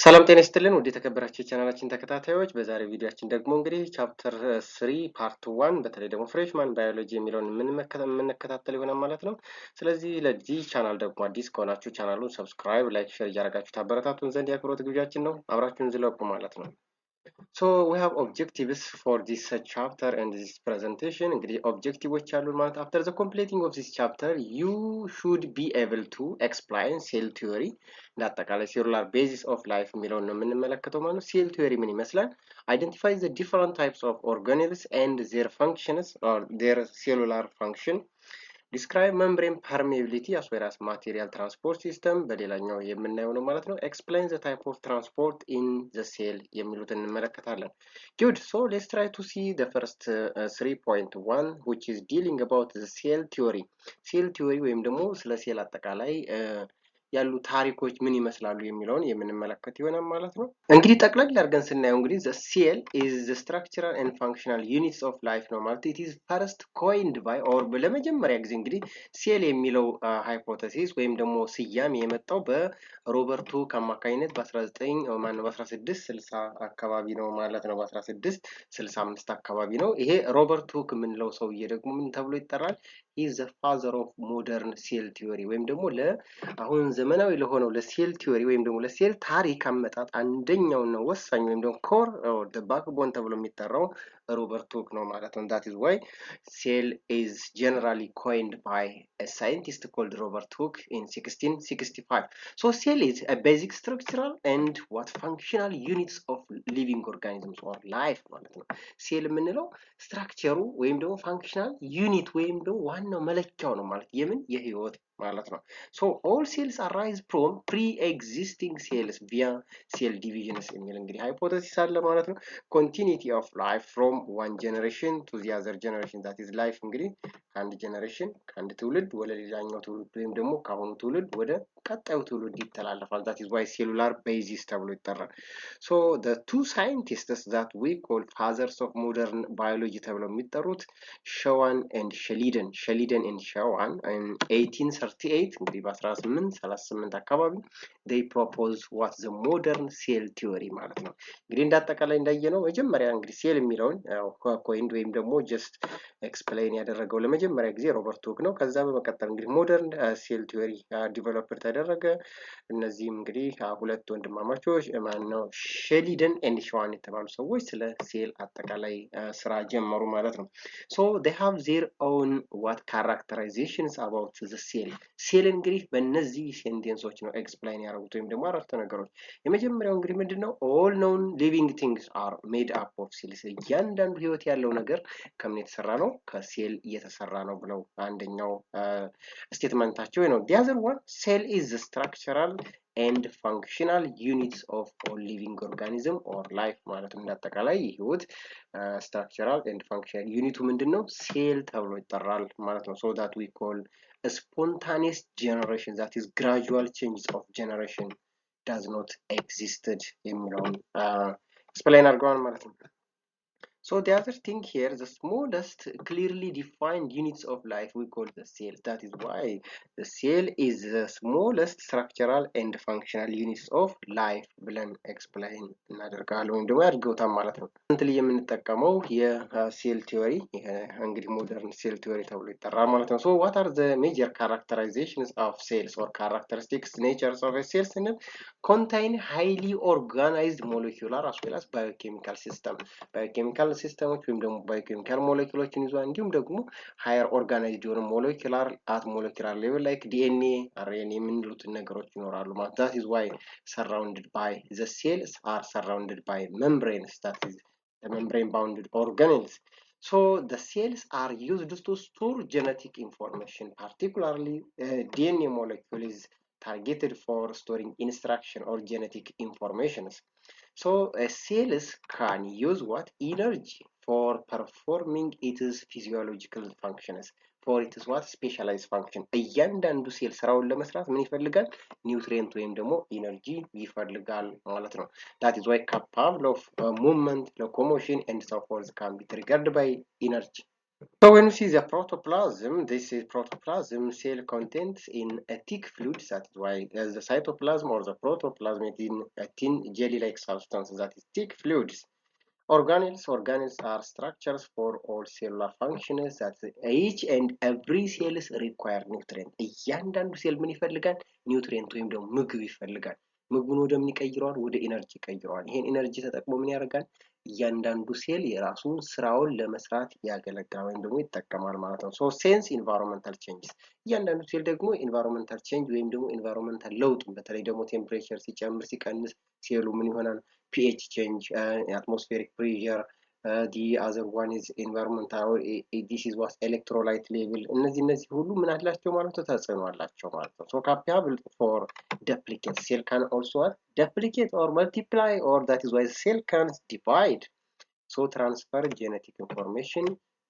ሰላም ጤና ይስጥልን ውድ የተከበራችሁ የቻናላችን ተከታታዮች በዛሬው ቪዲዮአችን ደግሞ እንግዲህ ቻፕተር 3 ፓርት 1 በተለይ ደግሞ ፍሬሽማን ባዮሎጂ የሚለውን የምንከታተል ይሆናል ማለት ነው። ስለዚህ ለዚህ ቻናል ደግሞ አዲስ ከሆናችሁ ቻናሉን ሰብስክራይብ፣ ላይክ፣ ሼር እያደረጋችሁ ታበረታቱን ዘንድ የአክብሮት ግብዣችን ነው። አብራችሁን ዝለቁ ማለት ነው። So we have objectives for this chapter and this presentation. እንግዲህ ኦብጀክቲቮች አሉን ማለት after the completing of this chapter you should be able to explain cell theory ለአጠቃላይ cellular basis of life የሚለውን ነው የምንመለከተው ማለት ነው። ሴል ቲዮሪ ምን ይመስላል? Identify the different types of organelles and their functions or their cellular function. Describe membrane permeability as well as material transport system በሌላኛው የምናየው ነው ማለት ነው። Explain the type of transport in the cell የሚሉትን እንመለከታለን። Good. So let's try to see the first 3.1 which is dealing about the cell theory. Cell theory ወይም ደግሞ ስለ ሴል አጠቃላይ ያሉ ታሪኮች ምን ይመስላሉ የሚለውን የምንመለከት ይሆናል ማለት ነው። እንግዲህ ጠቅላላ አድርገን ስናየው እንግዲህ the cell is the structural and functional units of life ነው ማለት it is first coined by or ለመጀመሪያ ጊዜ እንግዲህ ሴል የሚለው ሃይፖቴሲስ ወይም ደግሞ ስያሜ የመጣው በሮበርት ሁክ አማካኝነት በ1660 አካባቢ ነው ማለት ነው። በ1665 አካባቢ ነው። ይሄ ሮበርት ሁክ የምንለው ሰውዬ ደግሞ ምን ተብሎ ይጠራል? he is the father of modern cell theory ወይም ደግሞ አሁን ዘመናዊ ለሆነው ለሴል ቲዮሪ ወይም ደግሞ ለሴል ታሪክ አመጣጥ አንደኛው ነው ወሳኝ ወይም ደግሞ ኮር ኦር the backbone ተብሎ የሚጠራው ሮበርት ሁክ ነው ማለት ነው። that is why cell is generally coined by a scientist called Robert Hooke in 1665. So cell is a basic structural and what functional units of living organisms or life ማለት ነው። ሴል የምንለው ስትራክቸሩ ወይም ደግሞ ፋንክሽናል ዩኒት ወይም ደግሞ ዋናው መለኪያው ነው ማለት የምን የህይወት ማለት ነው። So all cells arise from pre-existing cells via cell divisions የሚል እንግዲህ ሃይፖቴሲስ አለ ማለት ነው። continuity of life from one generation to the other generation that is life እንግዲህ ከአንድ ጀነሬሽን ከአንድ ትውልድ ወደ ሌላኛው ትውልድ ወይም ደግሞ ከአሁኑ ትውልድ ወደ ቀጣዩ ትውልድ ይተላለፋል። that is why cellular basis ተብሎ ይጠራል። So the two scientists that we call fathers of modern biology ተብለው የሚጠሩት ሸዋን and ሸሊደን and ሸዋን in 1838 እንግዲህ በ1838 አካባቢ they propose what the modern cell theory ማለት ነው። እንግዲህ እንዳጠቃላይ እንዳየነው መጀመሪያ እንግዲህ ሴል የሚለውን ኮይንድ ወይም ደግሞ ጀስት ኤክስፕሌን ያደረገው ለመጀመሪያ ጊዜ ሮበርት ሁክ ነው። ከዛ በመቀጠል እንግዲህ ሞደርን ሴል ቲዮሪ ዲቨሎፕ ተደረገ። እነዚህም እንግዲህ ሁለት ወንድማማቾች ማነው ሼሊደን ኤንድ ሸዋን የተባሉ ሰዎች ስለ ሴል አጠቃላይ ስራ ጀመሩ ማለት ነው። so they have their own what characterizations about the cell ሴል እንግዲህ በእነዚህ ሴንቴንሶች ነው ኤክስፕሌን ያደረጉት ወይም ደግሞ አረፍተ ነገሮች። የመጀመሪያው እንግዲህ ምንድነው all known living things are made up of cells እያንዳንዱ ህይወት ያለው ነገር ከምን የተሰራ ነው? ከሴል እየተሰራ ነው ብለው አንደኛው ስቴትመንታቸው ነው። the other one cell is the structural and functional units of all living organism or life ማለት ነው። እንዳጠቃላይ ህይወት structural and functional ዩኒቱ ምንድነው? ሴል ተብሎ ይጠራል ማለት ነው። so that we call a spontaneous generation that is gradual changes of generation does not existed የሚለውን explain አድርገዋል ማለት ነው። So the other thing here, the smallest clearly defined units of life we call the cell. That is why the cell is the smallest structural and functional units of life ብለን explain እናደርጋለን ወይም ደግሞ ያድርገውታል ማለት ነው። እንትን የምንጠቀመው የሴል ቲዮሪ እንግዲህ ሞደርን ሴል ቲዮሪ ተብሎ ይጠራል ማለት ነው። So what are the major characterizations of cells or characteristics natures of a cell ስንል contain highly organized molecular as well as biochemical system. Biochemical ሲስተሞች ወይም ደግሞ ባዮኬሚካል ሞለኪውሎችን ይዟል። እንዲሁም ደግሞ ሃየር ኦርጋናይዝድ የሆነ ሞለኪውላር አት ሞለኪውላር ሌቭል ላይክ ዲኤንኤ አርኤንኤ የምንሉትን ነገሮች ይኖራሉ ማለት that is why surrounded by the cells are surrounded by membranes that is the membrane bounded organelles. So the cells are used to store genetic information particularly DNA molecule is targeted for storing instruction or genetic informations. So cells can use what energy for performing its physiological functions for its what specialized function እያንዳንዱ ሴል ስራውን ለመስራት ምን ይፈልጋል? ኒውትሪየንት ወይም ደግሞ ኢነርጂ ይፈልጋል ማለት ነው። that is why capable of movement locomotion and so forth can be triggered by energy So when you see the protoplasm, this is protoplasm cell contents in a thick fluid. That is why as the cytoplasm or the protoplasm is in a thin jelly-like substance that is thick fluids. Organelles are structures for all cellular functions that each and every cells require nutrient. እያንዳንዱ ሴል ምን ይፈልጋል? ኒውትሪየንት ወይም ደግሞ ምግብ ይፈልጋል። ምግቡን ወደ ምን ይቀይረዋል? ወደ ኢነርጂ ይቀይረዋል። ይሄን ኢነርጂ ተጠቅሞ ምን ያደርጋል? እያንዳንዱ ሴል የራሱን ስራውን ለመስራት ያገለግላል ወይም ደግሞ ይጠቀማል ማለት ነው። ሶ ሴንስ ኢንቫይሮንመንታል ቼንጅስ እያንዳንዱ ሴል ደግሞ ኢንቫይሮንመንታል ቼንጅ ወይም ደግሞ ኢንቫይሮንመንታል ለውጥ በተለይ ደግሞ ቴምፕሬቸር ሲጨምር ሲቀንስ ሴሉ ምን ይሆናል? pH change, atmospheric pressure, the other one is environmental, this is what electrolyte level. እነዚህ ሁሉ ምን አላቸው ማለት ነው? ተጽዕኖ አላቸው ማለት ነው። So capable for duplicate. Cell can also duplicate or multiply, or that is why cell can divide. So transfer genetic information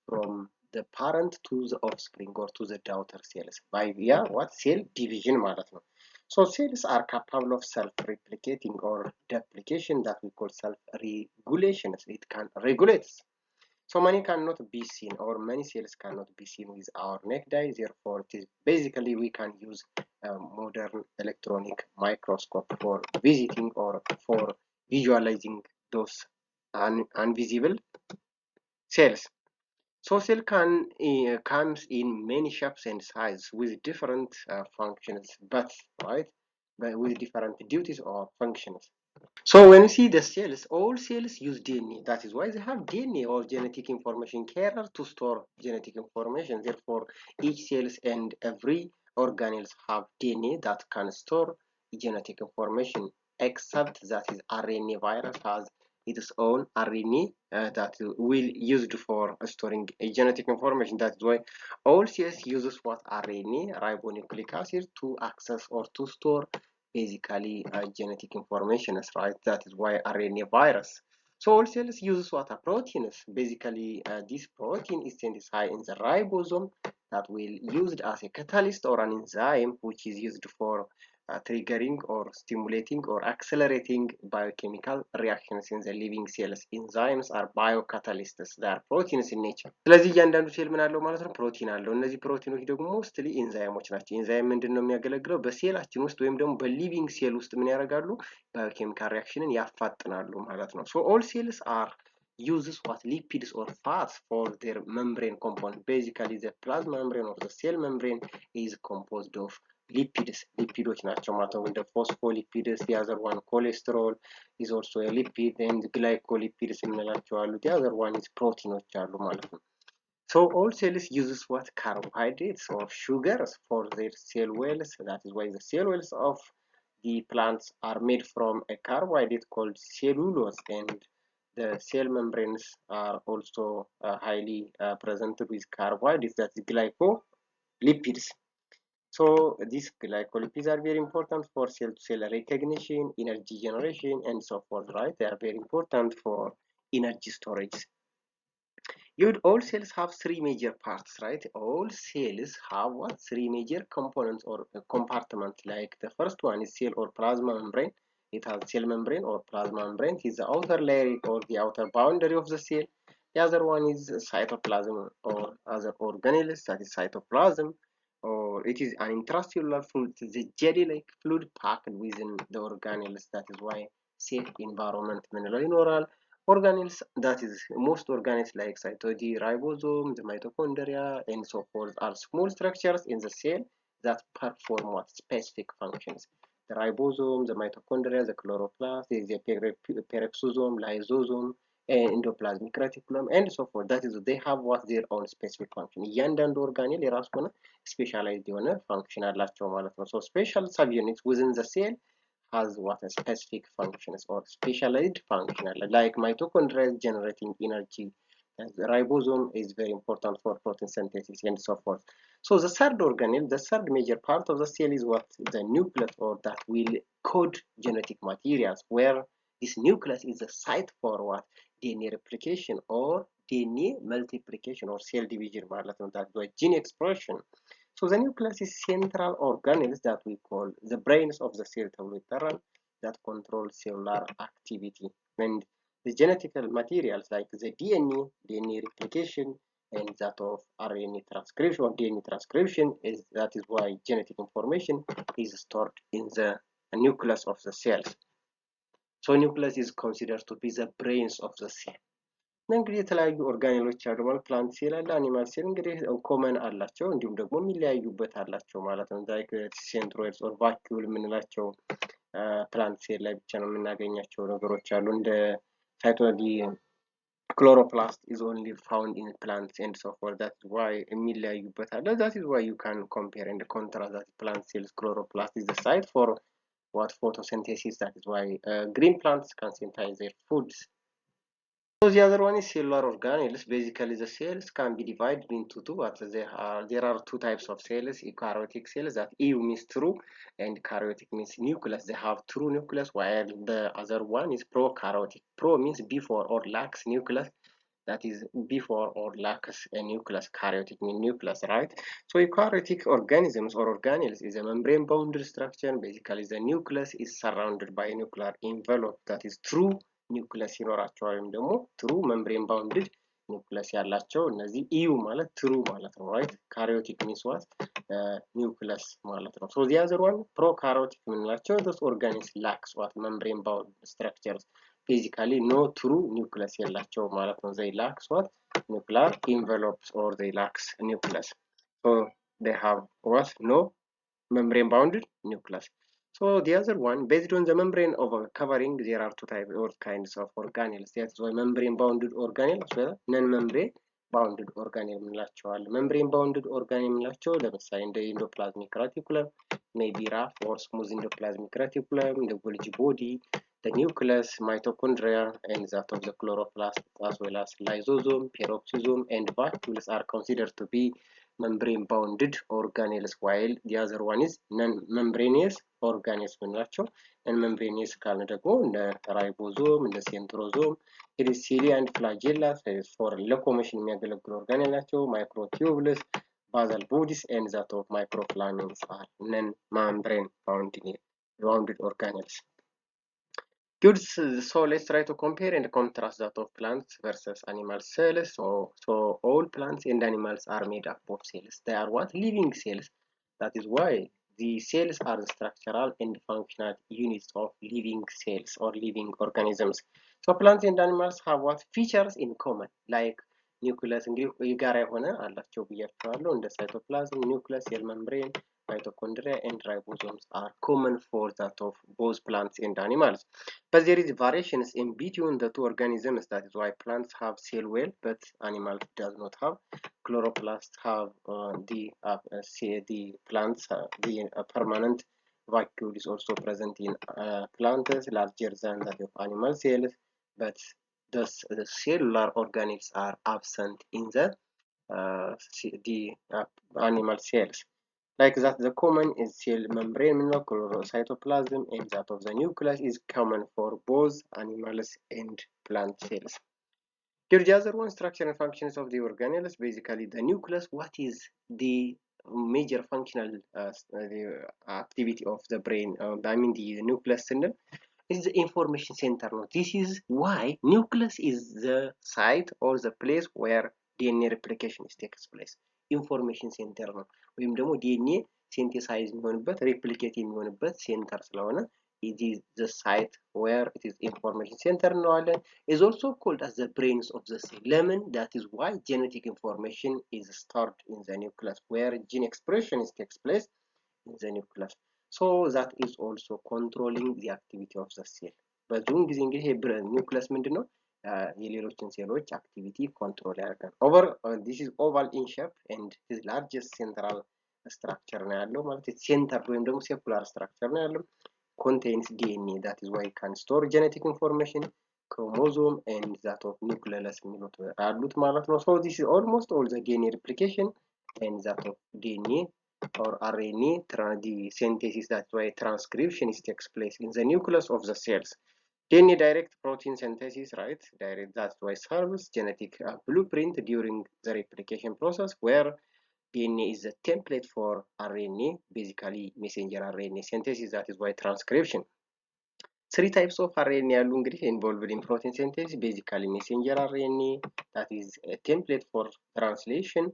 from the parent to the offspring or to the daughter cells by via what? Cell division ማለት ነው። So cells are capable of self-replicating or duplication that we call self-regulation. It can regulate. So many cannot be seen, or many cells cannot be seen with our naked eye. Therefore, it is basically we can use a modern electronic microscope for visiting or for visualizing those invisible cells. So cell comes in many shapes and sizes with different functions, but with different duties or functions. So when you see the cells, all cells use DNA. That is why they have DNA or genetic information carrier to store genetic information. Therefore, each cells and every organelles have DNA that can store genetic information, except that is RNA virus has its own RNA that will used for storing genetic information. That's why all cells uses what? RNA, ribonucleic acid, to access or to store basically genetic information, right? That is why RNA virus. So all cells uses what? Proteins. Basically, this protein is synthesized in the ribosome that will used as a catalyst or an enzyme which is used for triggering or stimulating or accelerating biochemical reactions in the living cells. Enzymes are biocatalysts. They are proteins in nature. ስለዚህ እያንዳንዱ ሴል ምን አለው ማለት ነው? ፕሮቲን አለው። እነዚህ ፕሮቲኖች ደግሞ ሞስትሊ ኢንዛይሞች ናቸው። ኢንዛይም ምንድን ነው የሚያገለግለው? በሴላችን ውስጥ ወይም ደግሞ በሊቪንግ ሴል ውስጥ ምን ያደርጋሉ? ባዮኬሚካል ሪያክሽንን ያፋጥናሉ ማለት ነው። ሶ ኦል ሴልስ አር uses what? Lipids or fats for their membrane component. Basically, the plasma membrane or the cell membrane is composed of lipids ናቸው ማለት ነው። እንደ ፎስፎሊፒድስ, the other one cholesterol is also a lipid, and glycolipids የምንላቸው አሉ። the other one is ፕሮቲኖች አሉ ማለት ነው። So all cells uses what? Carbohydrates or sugars for their cell walls. That is why the cell walls of the plants are made from a carbohydrate called cellulose, and the cell membranes are also highly presented with carbohydrates, that is glycolipids. So these glycolipids are very important for cell-to-cell recognition, energy generation, and so forth, right? They are very important for energy storage. All cells have three major parts, right? All cells have what? Three major components or compartments. Like the first one is cell or plasma membrane. It has cell membrane or plasma membrane. It is the outer layer or the outer boundary of the cell. The other one is cytoplasm or other organelles, that is cytoplasm, or it is an intracellular fluid, the jelly-like fluid packed within the organelles. That is why safe environment mineral organelles, that is most organelles like cytosol, ribosome, the mitochondria, and so forth are small structures in the cell that perform what? Specific functions. The ribosome, the mitochondria, the chloroplast, the peroxisome, lysosome, endoplasmic reticulum, and so forth. That is, they have what? Their own specific function. እያንዳንዱ ኦርጋኔል የራሱ ሆነ ስፔሻላይዝድ የሆነ ፋንክሽን አላቸው ማለት ነው። So special subunits within the cell has what? A specific functions or specialized function, like mitochondria generating energy, and the ribosome is very important for protein synthesis, and so forth. So the third organelle, the third major part of the cell is what? The nucleus, or that will code genetic materials, where this nucleus is the site for what? DNA replication or DNA multiplication or cell division ማለት ነው። That's why gene expression. So the nucleus is central organelles that we call the brains of the cell ተብሎ ይጠራል, that control cellular activity. And the genetic materials like the DNA replication, and that of RNA transcription or DNA transcription. That is why genetic information is stored in the nucleus of the cells. So nucleus is considered to be the brains of the cell. እንግዲህ የተለያዩ ኦርጋኔሎች አሉ ማለት ፕላንት ሴል አለ፣ አኒማል ሴል እንግዲህ ኮመን አላቸው እንዲሁም ደግሞ የሚለያዩበት አላቸው ማለት ነው። ላይክ ሴንትሮይድስ ኦር ቫክዩል የምንላቸው ፕላንት ሴል ላይ ብቻ ነው የምናገኛቸው ነገሮች አሉ። እንደ ሳይቶዲ chloroplast is only found in plants and so forth. That's why የሚለያዩበት አለ። That is why you can compare and contrast that plant cells. Chloroplast is the site for what photosynthesis. That is why green plants can synthesize their foods. So the other one is cellular organelles. Basically, the cells can be divided into two. There are two types of cells: eukaryotic cells, that EU means true, and karyotic means nucleus. They have true nucleus, while the other one is prokaryotic. Pro means before or lacks nucleus. That is before or lacks a nucleus. Karyotic means nucleus, right? So eukaryotic organisms or organelles is a membrane-bounded structure. Basically, the nucleus is surrounded by a nuclear envelope. That is true ኒውክለስ ይኖራቸዋል ወይም ደግሞ ትሩ መምብሬን ባውንድድ ኒውክለስ ያላቸው እነዚህ ኢዩ ማለት ትሩ ማለት ነው። ራይት ካሪዮቲክ ሚንስ ዋት ኒውክለስ ማለት ነው። ሶ ዚ አዘር ዋን ፕሮካሪዮቲክ የምንላቸው ዶስ ኦርጋኒክስ ላክስ ዋት መምብሬን ባውንድ ስትራክቸርስ ቤዚካሊ ኖ ትሩ ኒውክለስ የላቸው ማለት ነው። ዘይ ላክስ ዋት ኒውክሊር ኢንቨሎፕስ ኦር ዘይ ላክስ ኒውክለስ ሶ they have what no membrane bounded nucleus. So the other one, based on the membrane of a covering, there are two types or kinds of organelles. That's why membrane bounded organelle as well, non-membrane bounded organelle የምንላቸዋል። membrane bounded organelle የምንላቸው ለምሳሌ እንደ endoplasmic reticulum, maybe rough or smooth endoplasmic reticulum, the Golgi body, the nucleus, mitochondria, and that of the chloroplast, as well as lysosome, peroxisome, and vacuoles are considered to be membrane bounded organelles, while the other one is non-membranous organelles ምንላቸው non-membranous ካልን ደግሞ እንደ ራይቦዞም እንደ ሴንትሮዞም ሄሊሲሊያ and flagella for locomotion የሚያገለግሉ organelles ናቸው። microtubules, basal bodies, and that of microfilaments are non-membrane bounded organelles. Good. So let's try to compare and contrast that of plants versus animal cells. So all plants and animals are made up of cells. They are what? Living cells. That is why the cells are the structural and functional units of living cells or living organisms. So plants and animals have what? Features in common, like nucleus እንግዲህ የጋራ የሆነ አላቸው ብያቸዋለሁ። እንደ cytoplasm, nucleus, cell membrane, mitochondria, and ribosomes are common for that of both plants and animals. But there is variations in between the two organisms. That is why plants have cell wall, but animals does not have. Chloroplasts have the plants. The permanent vacuole is also present in plants, larger than that of animal cells, but thus the cellular organelles are absent in the animal cells. Like that, the common is cell membrane, cytoplasm, and that of the nucleus is common for both animals and plant cells. Here the other one, structure and functions of the organelles. Basically, the nucleus, what is the major functional the activity of the brain? I mean the nucleus is the information center. Now, this is why nucleus is the site or the place where DNA replication takes place. ኢንፎርሜሽን ሴንተር ነው ወይም ደግሞ ዲኤንኤ ሲንቴሳይዝ የሚሆንበት ሬፕሊኬት የሚሆንበት ሴንተር ስለሆነ it is the site where it is information center እንለዋለን. is also called as the brains of the cell. ለምን? that is why genetic information is stored in the nucleus where gene expression takes place in the nucleus. so that is also controlling the activity of the cell. በዚሁም ጊዜ እንግዲህ ይሄ ኒውክለስ ምንድነው የሌሎችን ሴሎች አክቲቪቲ ኮንትሮል ያደርጋል። this is oval in shape and is largest central structure ነው ያለው ማለት ሴንተር ወይም ደግሞ ሴኩላር ስትራክቸር ነው ያለው contains DNA. that is why it can store genetic information, chromosome, and that of nucleus የሚሉት አሉት ማለት ነው። so this is almost all the DNA replication and that of DNA or RNA the synthesis. That's why transcription takes place in the nucleus of the cells. DNA direct protein synthesis, right? Direct, that's why serves genetic blueprint during the replication process, where DNA is the template for RNA, basically messenger RNA synthesis. That is why transcription. three types of RNA ያሉ እንግዲህ involved in protein synthesis, basically messenger RNA, that is a template for translation,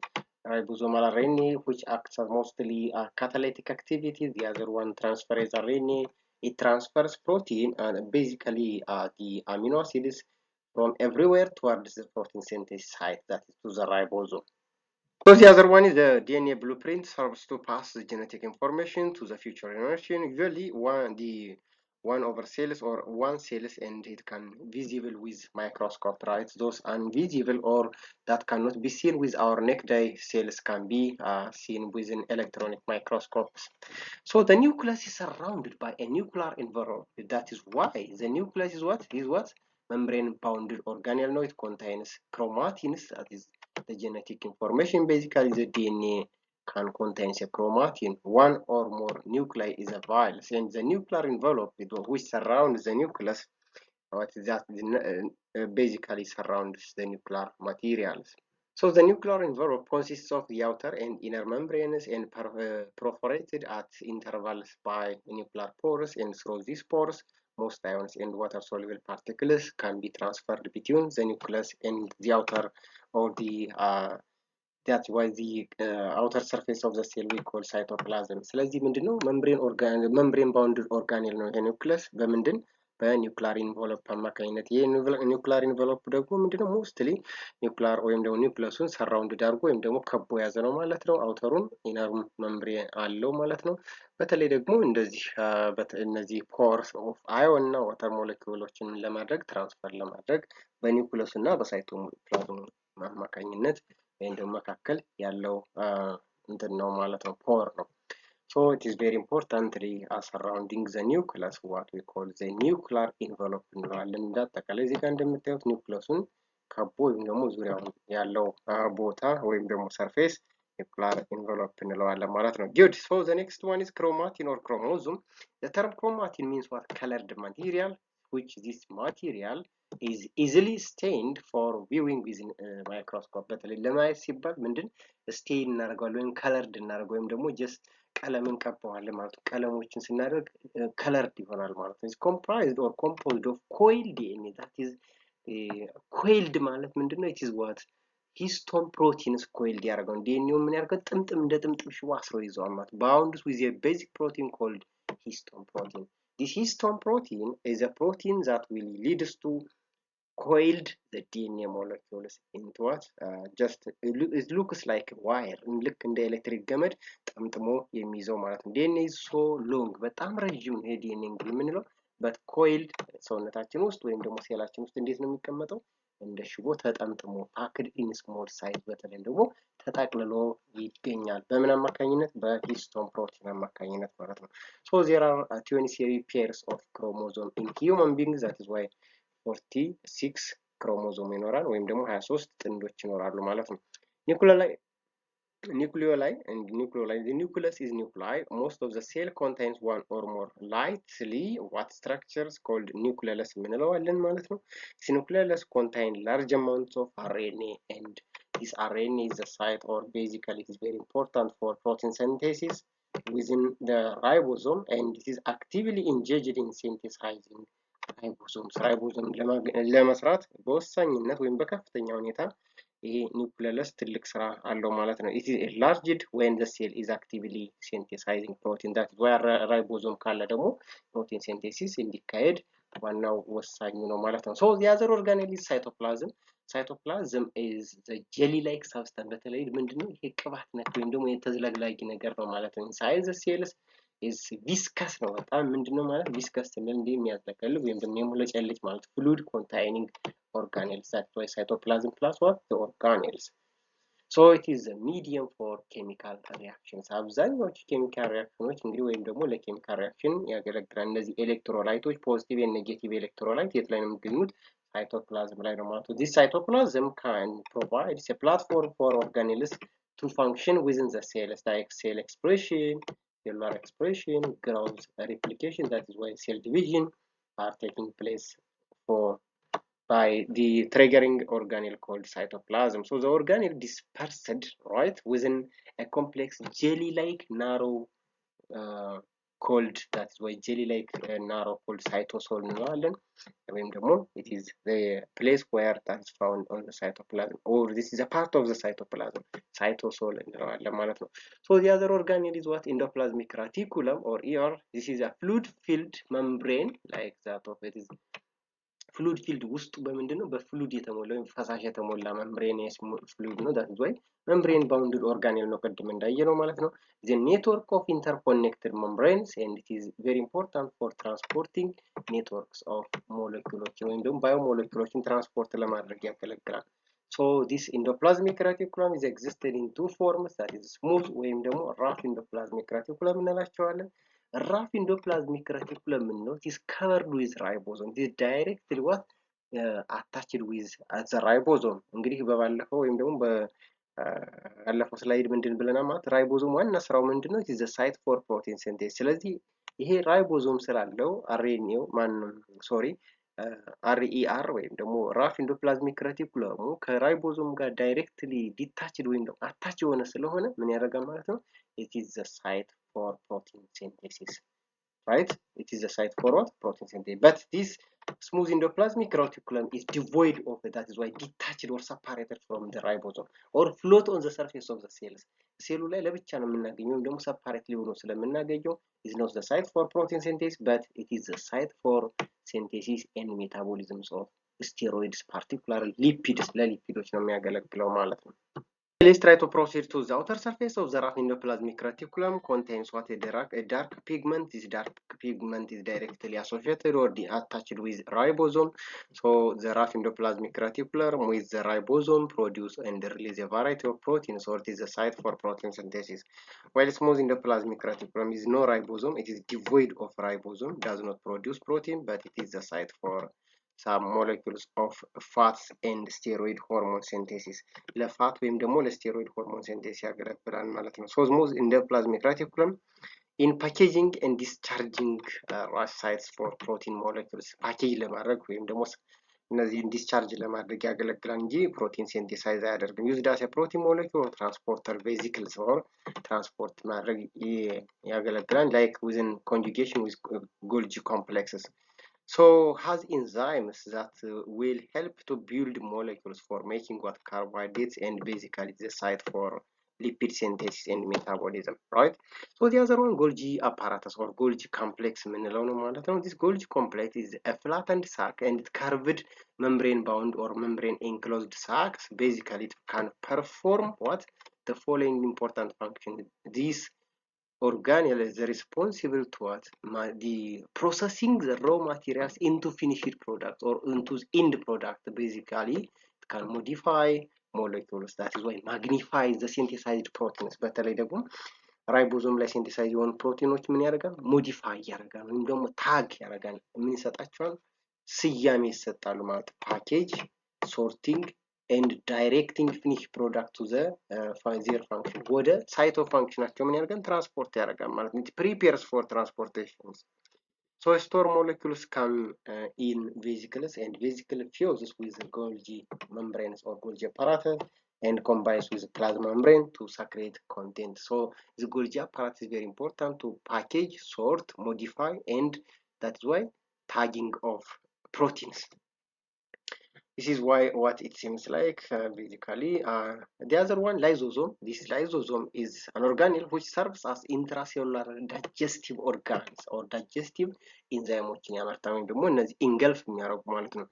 ribosomal RNA, which acts as mostly catalytic activity. The other one, transferase RNA, it transfers protein and basically the amino acids from everywhere towards the protein synthesis site, that is to the ribosome. So the other one is the DNA blueprint, serves to pass the genetic information to the future generation. Usually one over cells or one cells, and it can visible with microscope, right? Those invisible or that cannot be seen with our naked eye cells can be seen within electronic microscopes. So the nucleus is surrounded by a nuclear envelope. That is why the nucleus is what membrane bounded organelle. No, it contains chromatins, that is the genetic information. Basically the DNA can contain a chromatin. One or more nuclei is a virus, and the nuclear envelope which surrounds the nucleus, what is that, basically surrounds the nuclear materials. So the nuclear envelope consists of the outer and inner membranes and perforated at intervals by nuclear pores, and through these pores most ions and water-soluble particles can be transferred between the nucleus and the outer or the that's why the outer surface of the cell we call cytoplasm. ስለዚህ ምንድነው membrane bounded organelle ነው የኒውክለስ በምንድን በኒውክሊር ኢንቨሎፕ አማካኝነት። ይሄ ኒውክሊር ኢንቨሎፕ ደግሞ ምንድነው ሞስትሊ ኒውክሊር ወይም ደግሞ ኒውክለሱን ሰራውንድ አድርጎ ወይም ደግሞ ከቦ ያዘ ነው ማለት ነው። አውተሩን ኢነር መምብሬን አለው ማለት ነው። በተለይ ደግሞ እንደዚህ እነዚህ ፖርስ ኦፍ አዮን እና ዋተር ሞለኪውሎችን ለማድረግ ትራንስፈር ለማድረግ በኒውክለሱ እና በሳይቶፕላዝም አማካኝነት ወይም ደግሞ መካከል ያለው እንትን ነው ማለት ነው፣ ፖር ነው። So it is very importantly surrounding the nucleus, what we call the nuclear envelope እንለዋለን። እንዳጠቃላይ እዚህ ጋር እንደምታዩት ኒውክለሱን ከቦ ወይም ደግሞ ዙሪያውን ያለው ቦታ ወይም ደግሞ ሰርፌስ nuclear envelope እንለዋለን ማለት ነው። Good. So the next one is chromatin or chromosome. The term chromatin means what? Colored material, which this material is easily stained for viewing with microscope. በተለይ ለማየት ሲባል ምንድን ስቴን እናደርገዋለን ወይም ከለርድ እናደርገው ወይም ደግሞ ጀስት ቀለም እንቀባዋለን ማለት ነው። ቀለሞችን ስናደርግ ከለርድ ይሆናል ማለት ነው። comprised or composed of coiled DNA, that is coiled ማለት ምንድነው? it is what histone proteins coiled ያደርገው ዲኤንኤው ምን ያደርገው ጥምጥም እንደ ጥምጥም ሽቦ አስሮ ይዘዋል ማለት bound with a basic protein called histone protein. This histone protein is a protein that will lead us to coiled the DNA molecules into what just it looks like wire, ልክ እንደ ኤሌክትሪክ ገመድ ጠምጥሞ የሚይዘው ማለት ነው። DNA is so long, በጣም ረጅም ነው DNA እንግዲህ የምንለው but coiled ሰውነታችን ውስጥ ወይም ደግሞ ሴላችን ውስጥ እንዴት ነው የሚቀመጠው? እንደ ሽቦ ተጠምጥሞ packed in small size በተለይ ደግሞ ተጠቅልሎ ይገኛል። በምን አማካኝነት? በሂስቶን ፕሮቲን አማካኝነት ማለት ነው። So there are 23 pairs of chromosome in human beings, that is why 46 ክሮሞዞም ይኖራል ወይም ደግሞ 23 ጥንዶች ይኖራሉ ማለት ነው። nucleoli and nucleoli. The nucleus is nuclei. Most of the cell contains one or more lightly what structures called nucleolus እንለዋለን ማለት ነው። This nucleolus contain large amounts of RNA, and this RNA is the site, or basically it is very important for protein synthesis within the ribosome, and it is actively engaged in synthesizing ራይቦዞም ለመስራት በወሳኝነት ወይም በከፍተኛ ሁኔታ ይሄ ኒውክለስ ትልቅ ስራ አለው ማለት ነው። it is enlarged when the cell is actively synthesizing protein, that is why ራይቦዞም ካለ ደግሞ ፕሮቲን ሲንቴሲስ እንዲካሄድ ዋናው ወሳኙ ነው ማለት ነው። so the other organelle is cytoplasm. Cytoplasm is the jelly like substance. በተለይ ምንድነው ይሄ ቅባት ነክ ወይም ደግሞ የተዝለግላጊ ነገር ነው ማለት ነው። inside the cells is viscous ነው። በጣም ምንድነው ማለት viscous ስንል እንደ የሚያዝለቀልቅ ወይም ደግሞ የሙለጨልጭ ማለት fluid containing organelles, that's why cytoplasm plus what the organelles. So it is a medium for chemical reactions. አብዛኞቹ ኬሚካል ሪአክሽኖች እንግዲህ ወይም ደግሞ ለኬሚካል ሪአክሽን ያገለግላል። እነዚህ ኤሌክትሮላይቶች ፖዚቲቭ እና ኔጌቲቭ ኤሌክትሮላይት የት ላይ ነው የሚገኙት? ሳይቶፕላዝም ላይ ነው ማለት ነው። this cytoplasm can provide a platform for organelles to function within the cells, like cell expression, cellular expression, growth, replication, that is why cell division are taking place by the triggering organelle called cytoplasm. So the organelle dispersed right within a complex jelly-like narrow called, that's why jelly like narrow called cytosol እንለዋለን ወይም ደግሞ it is the place where that is found on the cytoplasm, or this is a part of the cytoplasm, cytosol እንለዋለን ማለት ነው። So the other organelle is what? Endoplasmic reticulum, or ER. This is a fluid filled membrane like that of it is fluid filled ውስጡ በምንድነው በፍሉድ የተሞላ ወይም ፈሳሽ የተሞላ membraneous fluid ነው። that is why membrane bounded organelle ነው ቅድም እንዳየነው ማለት ነው። the network of interconnected membranes, and it is very important for transporting networks of molecules ወይም ደግሞ biomolecules transport ለማድረግ ያገለግላል። So this endoplasmic reticulum is existed in two forms, that is smooth ወይም ደግሞ rough endoplasmic reticulum እንላቸዋለን። rough endoplasmic reticulum is covered with ribosome. This directly what attached with the ribosome. እንግዲህ በባለፈው ወይም ደግሞ በአለፈው ስላይድ ምንድን ብለናል ማለት ራይቦዞም ዋና ስራው ምንድነው? it is the site for protein synthesis። ስለዚህ ይሄ ራይቦዞም ስላለው አርኤንኤው RER ወይም ደግሞ ራፍ ኢንዶፕላዝሚክ ረቲኩለሙ ከራይቦዞም ጋር ዳይሬክትሊ ዲታችድ ወይም ደግሞ አታች የሆነ ስለሆነ ምን ያደርጋል ማለት ነው? it is the site for protein synthesis, right? It is the site for what? Protein synthesis. But this smooth endoplasmic reticulum is devoid of it. That is why detached or separated from the ribosome or float on the surface of the cells. ሴሉ ላይ ለብቻ ነው የምናገኘው ወይም ደግሞ separately ሆኖ ስለምናገኘው is not the site for protein synthesis, but it is the site for synthesis and metabolism of steroids, particularly lipids. ለሊፒዶች ነው የሚያገለግለው ማለት ነው። Let's try to proceed to the outer surface of the rough endoplasmic reticulum. Contains what? A dark pigment. This dark pigment is directly associated or attached with ribosome. So the rough endoplasmic reticulum with the ribosome produce and release a variety of proteins, or it is a site for protein synthesis. While smooth endoplasmic reticulum is no ribosome, it is devoid of ribosome, does not produce protein, but it is a site for some molecules of fats and steroid hormone synthesis. ለፋት ወይም ደግሞ ለስቴሮይድ ሆርሞን ሲንቴሲስ ያገለግላል ማለት ነው። So smooth endoplasmic reticulum in packaging and discharging sites for protein molecules. ፓኬጅ ለማድረግ ወይም ደግሞ እነዚህን ዲስቻርጅ ለማድረግ ያገለግላል እንጂ ፕሮቲን ሲንቴሳይዝ አያደርግም። ዩዝድ አስ ፕሮቲን ሞለኪውል ትራንስፖርተር ቬዚክልስ ኦር ትራንስፖርት ማድረግ ያገለግላል like within conjugation with Golgi complexes. So has enzymes that will help to build molecules for making what carbohydrates, and basically the site for lipid synthesis and metabolism, right? So the other one, Golgi apparatus or Golgi complex የምንለው ነው ማለት ነው። This Golgi complex is a flattened sac and curved membrane bound or membrane enclosed sacs. Basically it can perform what? The following important function. This organelle is responsible to what? The processing the raw materials into finished product or into end product. Basically it can modify molecules, that is why magnify the synthesized proteins. በተለይ ደግሞ ራይቦዞም ላይ ሲንቴሳይዝ የሆኑ ፕሮቲኖች ምን ያደርጋል? ሞዲፋይ ያደርጋል ወይም ደግሞ ታግ ያደርጋል። ምን ይሰጣቸዋል? ስያሜ ይሰጣሉ ማለት ፓኬጅ፣ ሶርቲንግ and directing finished product to the their function. ወደ site of functionናቸው ምን ያደርጋል? ትራንስፖርት ያደርጋል ማለት ነው። It prepares for transportations. So store molecules come in vesicles, and vesicle fuses with the Golgi membranes or Golgi apparatus and combines with the plasma membrane to secrete content. So the Golgi apparatus is very important to package, sort, modify, and that's why tagging of proteins. This is why what it seems like basically. The other one, lysosome. This lysosome is an organelle which serves as intracellular digestive organs or digestive enzymoችን ያመርታል ወይም ደግሞ እነዚህ ኢንገልፍ የሚያደርጉ ማለት ነው።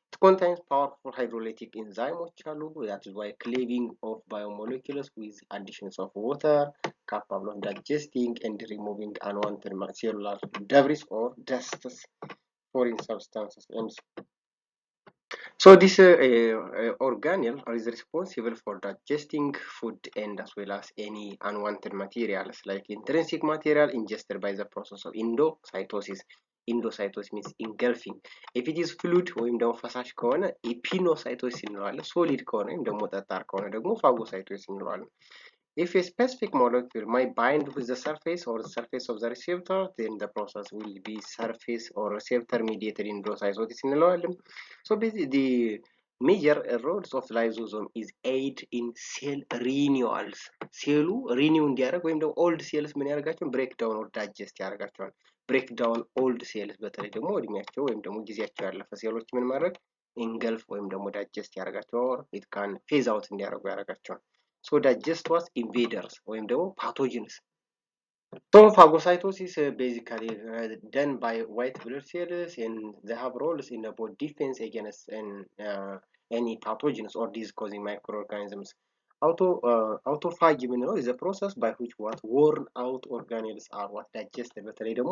It contains powerful hydrolytic enzymes አሉ. That is why cleaving of biomolecules with additions of water, capable of digesting and removing unwanted cellular debris or dusts, foreign substances. So this organelle is responsible for digesting food and as well as any unwanted materials like intrinsic material ingested by the process of endocytosis. Endocytosis means engulfing. If it is fluid ወይም ደግሞ ፈሳሽ ከሆነ ኤፒኖሳይቶሲስ እንለዋለን። ሶሊድ ከሆነ ወይም ደግሞ ጠጣር ከሆነ ደግሞ ፋጎሳይቶሲስ እንለዋለን። If a specific molecule might bind with the surface or the surface of the receptor, then the process will be surface or receptor mediated endocytosis እንለዋለን። So basically the major roles of lysosome is aid in cell renewals ሴሉ ሪኒው እንዲያደርግ ወይም ደግሞ ኦልድ ሴልስ ምን ያደርጋቸዋል ብሬክዳውን ኦር ዳይጀስት ያደርጋቸዋል ብሬክዳውን ኦልድ ሴልስ በተለይ ደግሞ እድሜያቸው ወይም ደግሞ ጊዜያቸው ያለፈ ሴሎች ምን ማድረግ ኢንገልፍ ወይም ደግሞ ዳይጀስት ያደርጋቸዋል ኢት ካን ፌዝ አውት እንዲያደርጉ ያደርጋቸዋል ሶ ዳይጀስት ዋስ ኢንቬደርስ ወይም ደግሞ ፓቶጂንስ So phagocytosis basically done by white blood cells and they have roles in the body defense against any pathogens or disease-causing microorganisms. Autophagy is a process by which what worn out organelles are what digested በተለይ ደግሞ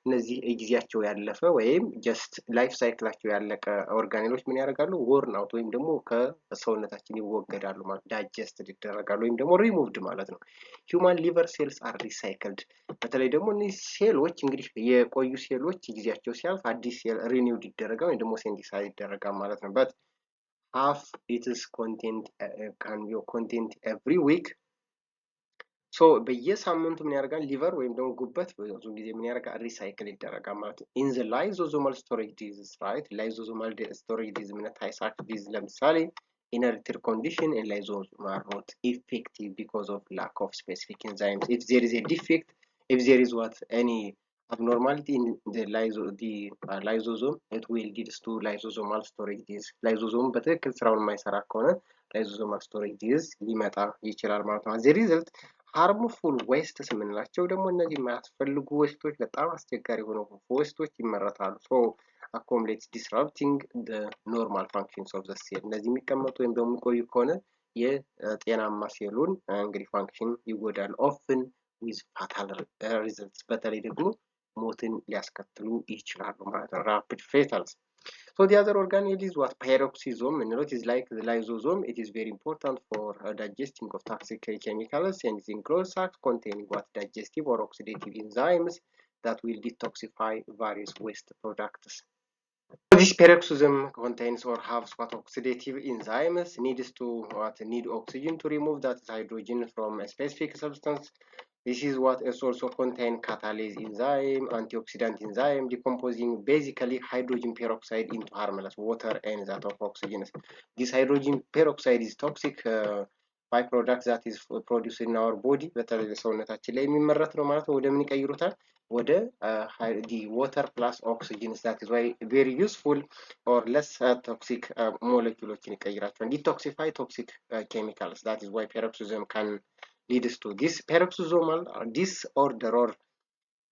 እነዚህ ጊዜያቸው ያለፈ ወይም just life cycleአቸው ያለቀ ኦርጋኔሎች ምን ያደርጋሉ worn out ወይም ደግሞ ከሰውነታችን ይወገዳሉ ማለት digested ይደረጋሉ ወይም ደግሞ removed ማለት ነው human liver cells are recycled በተለይ ደግሞ እነዚህ ሴሎች እንግዲህ የቆዩ ሴሎች ጊዜያቸው ሲያልፍ አዲስ ሴል ሪኒውድ ይደረጋል ወይም ደግሞ ሴንቲሳይዝ ይደረጋል ማለት ነው but half its content can be content every week so በየሳምንቱ ምን ያደርጋል ሊቨር ወይም ደግሞ ጉበት ብዙ ጊዜ ምን ያደርጋል ሪሳይክል ይደረጋል ማለት ነው in the lysosomal storage disease right lysosomal storage disease ምን ታይሳክ disease ለምሳሌ inherited condition and lysosome are not effective because of lack of specific enzymes if there is a defect if there is what any abnormality in the lysosome it will lead to lysosomal storage disease lysosome በትክክል ስራውን የማይሰራ ከሆነ lysosomal storage disease ሊመጣ ይችላል ማለት ነው as a result harmful wastes የምንላቸው ደግሞ እነዚህ የማያስፈልጉ ዌስቶች በጣም አስቸጋሪ የሆኑ ዌስቶች ይመረታሉ so accumulates disrupting the normal functions of the cell እነዚህ የሚቀመጡ ወይም ደግሞ የሚቆዩ ከሆነ የጤናማ ሴሉን እንግዲህ ፋንክሽን ይጎዳል often with fatal results በተለይ ደግሞ ሞትን ሊያስከትሉ ይችላሉ ማለት ነው rapid fatals so the other organelle is what peroxisome and it is like the lysosome it is very important for digesting of toxic chemicals and it includes sacs containing what digestive or oxidative enzymes that will detoxify various waste products this peroxisome contains or has what oxidative enzymes needs to what need oxygen to remove that hydrogen from a specific substance this is what is also contain catalase enzyme antioxidant enzyme decomposing basically hydrogen peroxide into harmless water and that of oxygen this hydrogen peroxide is toxic byproduct that is produced in our body በተለይ ሰውነታችን ላይ የሚመረት ነው ማለት ነው ወደ ምን ይቀይሩታል ወደ the water plus oxygen that is why very useful or less toxic molecules ይቀይራቸዋል detoxify toxic chemicals that is why peroxisome can leads to this peroxisomal disorder or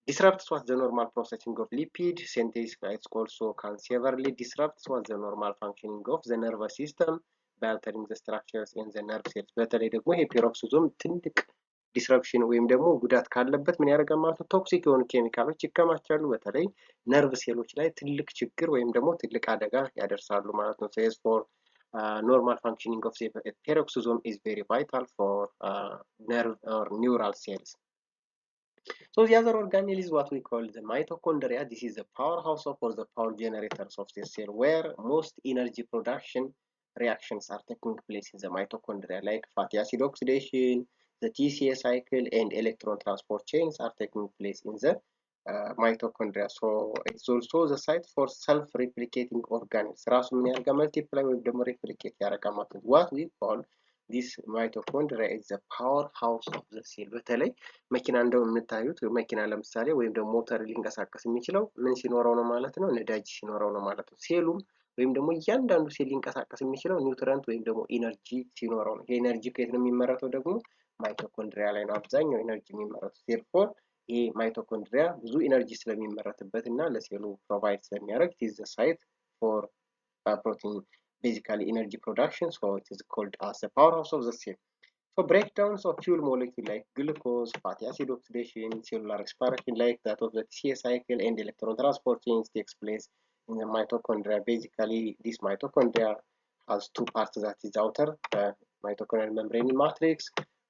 disrupts what the normal processing of lipid synthesis it also can severely disrupt what the normal functioning of the nervous system by altering the structures in the nerve cells በተለይ ደግሞ ይሄ peroxisome ትልቅ ዲስረፕሽን ወይም ደግሞ ጉዳት ካለበት ምን ያደርጋል ማለት ነው ቶክሲክ የሆኑ ኬሚካሎች ይከማቻሉ በተለይ ነርቭ ሴሎች ላይ ትልቅ ችግር ወይም ደግሞ ትልቅ አደጋ ያደርሳሉ ማለት ነው so normal functioning of the peroxisome is very vital for nerve or neural cells so the other organelle is what we call the mitochondria this is the powerhouse or the power generators of the cell where most energy production reactions are taking place in the mitochondria like fatty acid oxidation the TCA cycle and electron transport chains are taking place in the mitochondria so it's also the site for self-replicating organelles ራሱ ምን ያደርጋል multiply ወይም ደግሞ replicate ያደርጋል ማለት ነው what we call this mitochondria is the powerhouse of the cell በተለይ መኪና እንደምታዩት መኪና ለምሳሌ ወይም ደግሞ ሞተር ሊንቀሳቀስ የሚችለው ምን ሲኖረው ነው ማለት ነው ነዳጅ ሲኖረው ነው ማለት ነው ሴሉም ወይም ደግሞ እያንዳንዱ ሴል ሊንቀሳቀስ የሚችለው ኒውትረንት ወይም ደግሞ ኢነርጂ ሲኖረው ነው የኤነርጂ ከየት ነው የሚመረተው ደግሞ ማይቶኮንድሪያ ላይ ነው አብዛኛው ኢነርጂ የሚመረተው therefore ይሄ ማይቶኮንድሪያ ብዙ ኢነርጂ ስለሚመረትበት እና ለሴሉ ፕሮቫይድ ስለሚያደርግ it is the site for protein basically energy production so it is called as the powerhouse of the cell so breakdowns of fuel molecule like glucose fatty acid oxidation cellular respiration like that of the TCA cycle and electron transport chains takes place in the mitochondria basically this mitochondria has two parts that is outer mitochondrial membrane matrix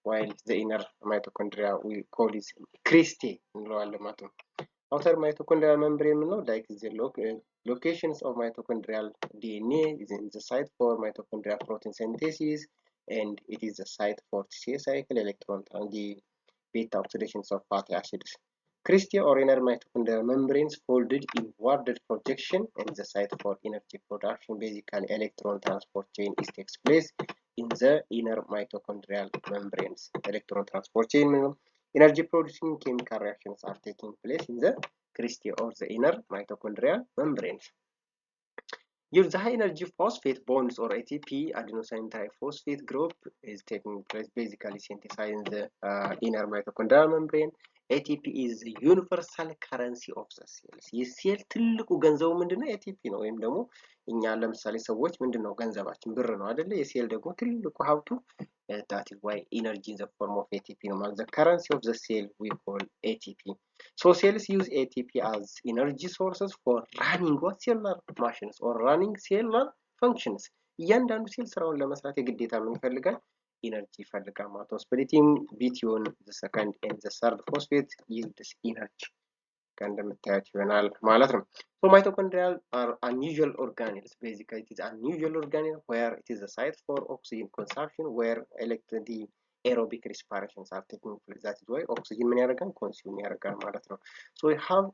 while the inner mitochondria we call it cristae እንለዋለን ማለት ነው outer mitochondrial membrane ነው like the locations of mitochondrial DNA is in the site for mitochondrial protein synthesis and it is the site for TCA cycle electron and the beta oxidations of fatty acids Christie or inner mitochondrial membranes folded inwarded projection and the site for energy production. Basically, electron transport chain takes place in the inner mitochondrial membranes. Electron transport chain energy producing chemical reactions are taking place in the Christie or the inner mitochondrial membranes. Use the high energy phosphate bonds or ATP adenosine triphosphate group is taking place, basically synthesizing the inner mitochondrial membrane. ATP is the universal currency of the cells. የሴል ትልቁ ገንዘቡ ምንድነው? ATP ነው። ወይም ደግሞ እኛ ለምሳሌ ሰዎች ምንድነው ገንዘባችን? ብር ነው አይደለ? የሴል ደግሞ ትልቁ ሀብቱ that is why energy in the form of ATP ነው ማለት the currency of the cell we call ATP. So cells use ATP as energy sources for running what cellular machines or running cellular functions. እያንዳንዱ ሴል ስራውን ለመስራት የግዴታ ምን ይፈልጋል? ኢነርጂ ይፈልጋል ማለት ነው። splitting between the second and the third phosphate yields energy. እንደምታዩት ይሆናል ማለት ነው። So mitochondrial are unusual organelles. Basically, it is unusual organelle where it is a site for oxygen consumption, where the aerobic respirations are taking place. That is why oxygen ምን ያደርጋል? consume ያደርጋል ማለት ነው። So we have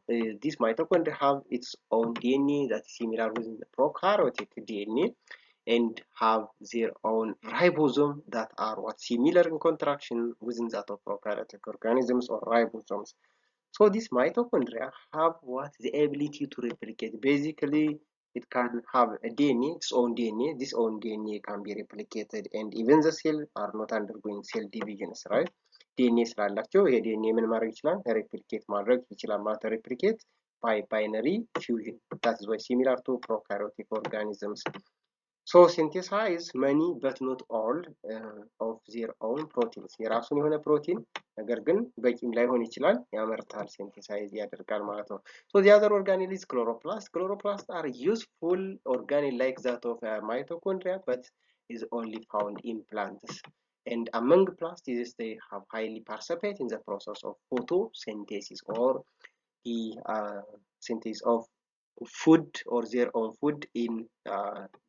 this mitochondria have its own DNA that is similar with the prokaryotic DNA and have their own ribosome that are what similar in contraction within that of prokaryotic organisms or ribosomes. So these mitochondria have what the ability to replicate. Basically, it can have a DNA, its own DNA. This own DNA can be replicated, and even the cell are not undergoing cell divisions, right? DNA ስላላቸው ይሄ DNA ምን ማድረግ ይችላል? replicate ማድረግ ይችላል ማለት replicate by binary fusion. That is why similar to prokaryotic organisms. So synthesize many but not all of their own proteins. የራሱን የሆነ ፕሮቲን ነገር ግን በቂም ላይሆን ይችላል ያመርታል ሲንተሳይዝ ያደርጋል ማለት ነው። So the other organelle is chloroplast. Chloroplast are useful organelle like that of mitochondria but is only found in plants. And among plasts, they have highly participate in the process of photosynthesis or the synthesis of food or their own food in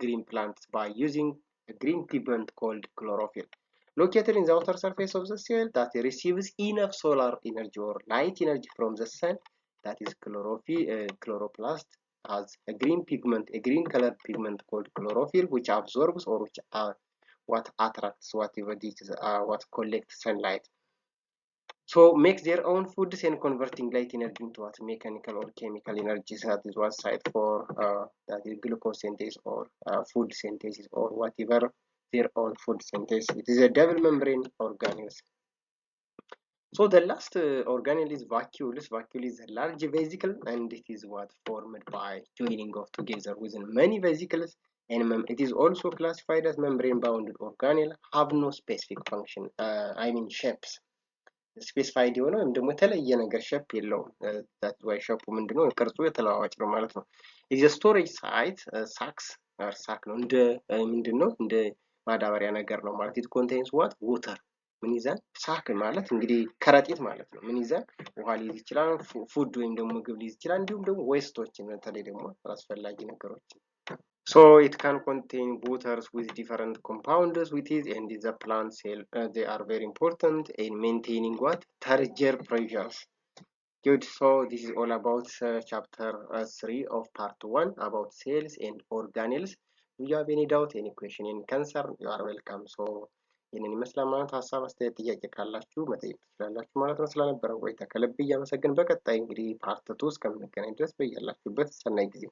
green plants by using a green pigment called chlorophyll. Located in the outer surface of the cell that receives enough solar energy or light energy from the sun, that is chloroplast has a green pigment, a green colored pigment called chlorophyll, which absorbs or which what attracts whatever this is, what collects sunlight. So makes their own foods and converting light energy into what mechanical or chemical energy. That is one side for that is glucose synthesis or food synthesis or whatever their own food synthesis. It is a double membrane organelles. So the last organelle is vacuole. Vacuole is a large vesicle and it is what formed by joining of together within many vesicles. And it is also classified as membrane bounded organelle. Have no specific function. I mean shapes. ስፔሲፋይድ የሆነ ወይም ደግሞ የተለየ ነገር ሸፕ የለውም። that why ሸፑ ምንድነው? ቅርጹ የተለዋዋጭ ነው ማለት ነው። is a storage site ሳክስ ሳክ ነው እንደ ምንድነው? እንደ ማዳበሪያ ነገር ነው ማለት it contains what water ምን ይዛል? ሳክ ማለት እንግዲህ ከረጢት ማለት ነው። ምን ይዛል? ውሃ ሊይዝ ይችላል፣ ፉድ ወይም ደግሞ ምግብ ሊይዝ ይችላል፣ እንዲሁም ደግሞ ዌስቶችን በተለይ ደግሞ አስፈላጊ ነገሮችን So it can contain waters with different compounds with it and in the plant cell. They are very important in maintaining what? Turgor pressures. Good. So this is all about chapter 3 of part 1 about cells and organelles. If you have any doubt, any question, any concern, you are welcome. So ይህንን ይመስላል ማለት ሀሳብ አስተያየት ጥያቄ ካላችሁ መጠየቅ ትችላላችሁ ማለት ነው። ስለነበረው ቆይታ ከልብ እያመሰግን በቀጣይ እንግዲህ ፓርት 2 እስከምንገናኝ ድረስ በያላችሁበት ሰናይ ጊዜ